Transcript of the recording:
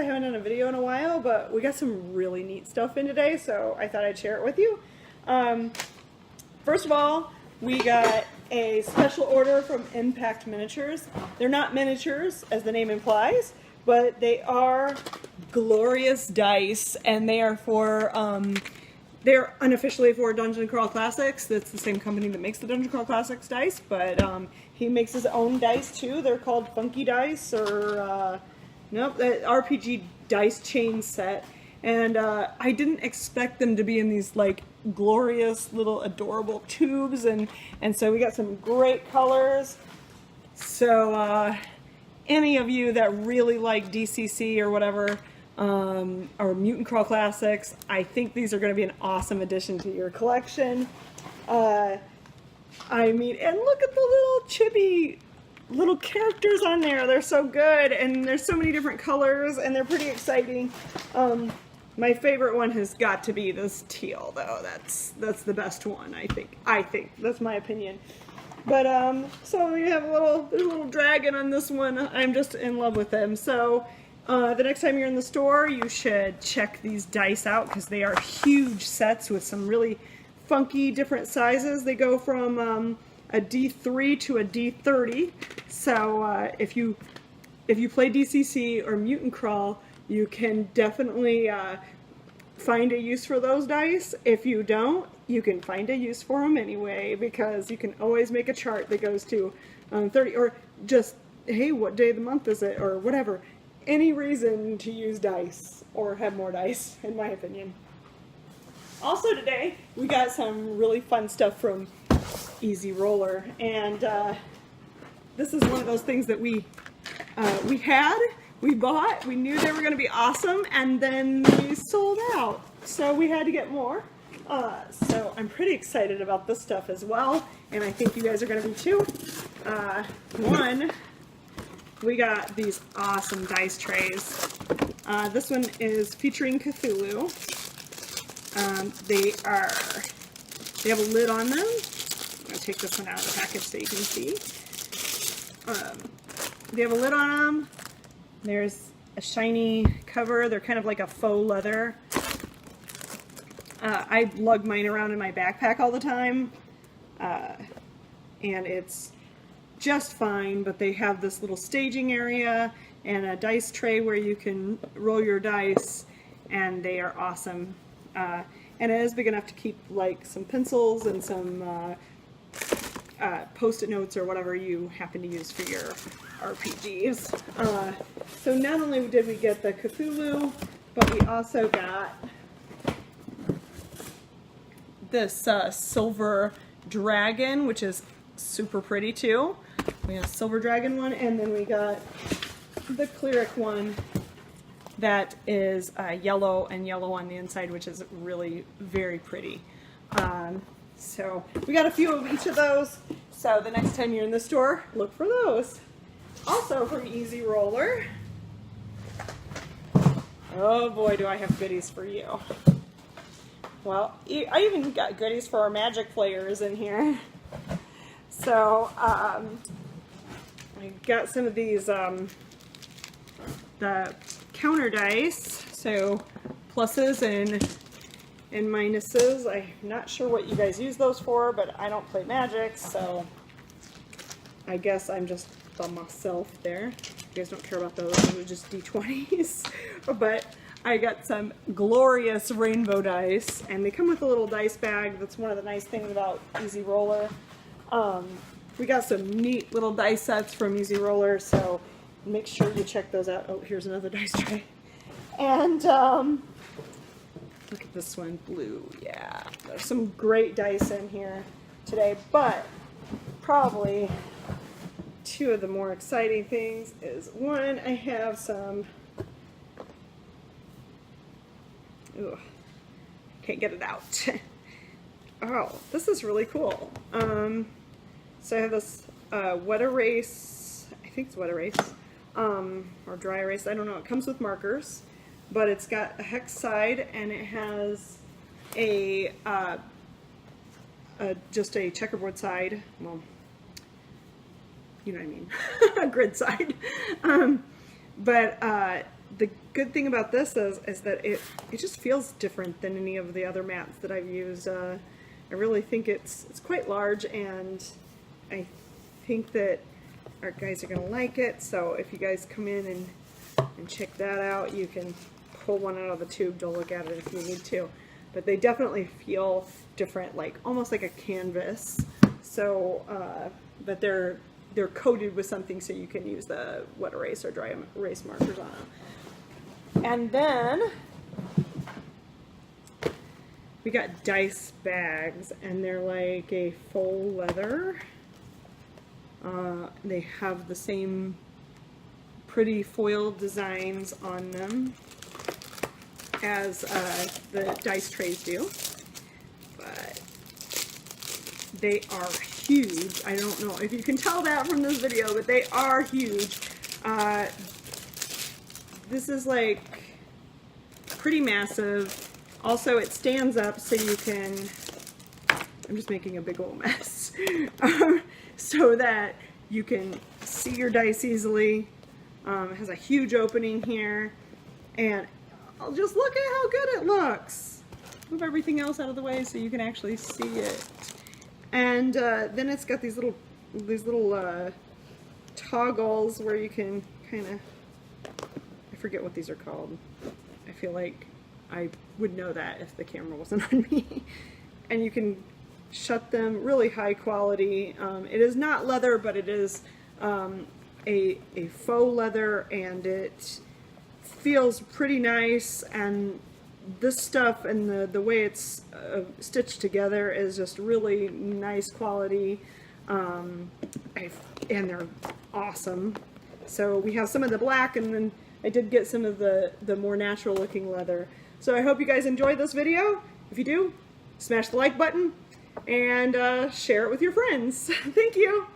I haven't done a video in a while, but we got some really neat stuff in today, so I thought I'd share it with you. First of all, we got a special order from Impact Miniatures. They're not miniatures, as the name implies, but they are glorious dice, and they are for, they're unofficially for Dungeon Crawl Classics. That's the same company that makes the Dungeon Crawl Classics dice, but he makes his own dice too. They're called Funky Dice, or nope, the RPG dice chain set. And I didn't expect them to be in these like glorious little adorable tubes, and so we got some great colors. So any of you that really like DCC or whatever, or Mutant Crawl Classics, I think these are going to be an awesome addition to your collection. I mean, and look at the little chibi little characters on there. They're so good, and there's so many different colors, and they're pretty exciting. My favorite one has got to be this teal, though. That's the best one, I think. That's my opinion. But so we have there's a little dragon on this one. I'm just in love with them. So the next time you're in the store, you should check these dice out, because they are huge sets with some really funky different sizes. They go from a D3 to a D30. So if you play DCC or Mutant Crawl, you can definitely find a use for those dice. If you don't, you can find a use for them anyway, because you can always make a chart that goes to 30, or just, hey, what day of the month is it, or whatever. Any reason to use dice, or have more dice, in my opinion. Also today, we got some really fun stuff from Easy Roller, and this is one of those things that we bought, we knew they were going to be awesome, and then we sold out, so we had to get more. So I'm pretty excited about this stuff as well, and I think you guys are going to be too. One, we got these awesome dice trays. This one is featuring Cthulhu. They have a lid on them. I'm going to take this one out of the package so you can see. They have a lid on them. There's a shiny cover. They're kind of like a faux leather. I lug mine around in my backpack all the time, and it's just fine, but they have this little staging area and a dice tray where you can roll your dice, and they are awesome. And it is big enough to keep like some pencils and some post-it notes or whatever you happen to use for your RPGs. So not only did we get the Cthulhu, but we also got this silver dragon, which is super pretty too. We got a silver dragon one, and then we got the cleric one that is yellow and yellow on the inside, which is really very pretty. So we got a few of each of those, so the next time you're in the store, look for those. Also from Easy Roller, oh boy, do I have goodies for you. Well, I even got goodies for our Magic players in here. So I got some of these the counter dice, so pluses and minuses. I'm not sure what you guys use those for, but I don't play Magic, so I guess I'm just by myself there. You guys don't care about those are just D20s. But I got some glorious rainbow dice, and they come with a little dice bag. That's one of the nice things about Easy Roller. We got some neat little dice sets from Easy Roller, so make sure you check those out. Oh, here's another dice tray. And look at this one, blue. Yeah, there's some great dice in here today, but probably two of the more exciting things is, one, I have some, ooh, can't get it out. Oh, this is really cool. So I have this wet erase, I think it's wet erase, or dry erase, I don't know. It comes with markers, but it's got a hex side, and it has a just a checkerboard side. Well, you know what I mean, a grid side. But the good thing about this is that it just feels different than any of the other mats that I've used. I really think it's quite large, and I think that our guys are gonna like it. So if you guys come in and check that out, you can pull one out of the tube to look at it if you need to. But they definitely feel different, like almost like a canvas. So, but they're coated with something so you can use the wet erase or dry erase markers on them. And then we got dice bags, and they're like a faux leather. They have the same pretty foil designs on them as the dice trays do, but they are huge. I don't know if you can tell that from this video, but they are huge. This is like pretty massive. Also, it stands up so you can, I'm just making a big old mess, so that you can see your dice easily. It has a huge opening here, and I'll just look at how good it looks. Move everything else out of the way so you can actually see it. And then it's got these little toggles where you can kind of, I forget what these are called. I feel like I would know that if the camera wasn't on me. And you can shut them. Really high quality. It is not leather, but it is a faux leather, and it feels pretty nice. And this stuff and the way it's stitched together is just really nice quality, and they're awesome. So we have some of the black, and then I did get some of the more natural looking leather. So I hope you guys enjoyed this video. If you do, smash the like button and share it with your friends. Thank you.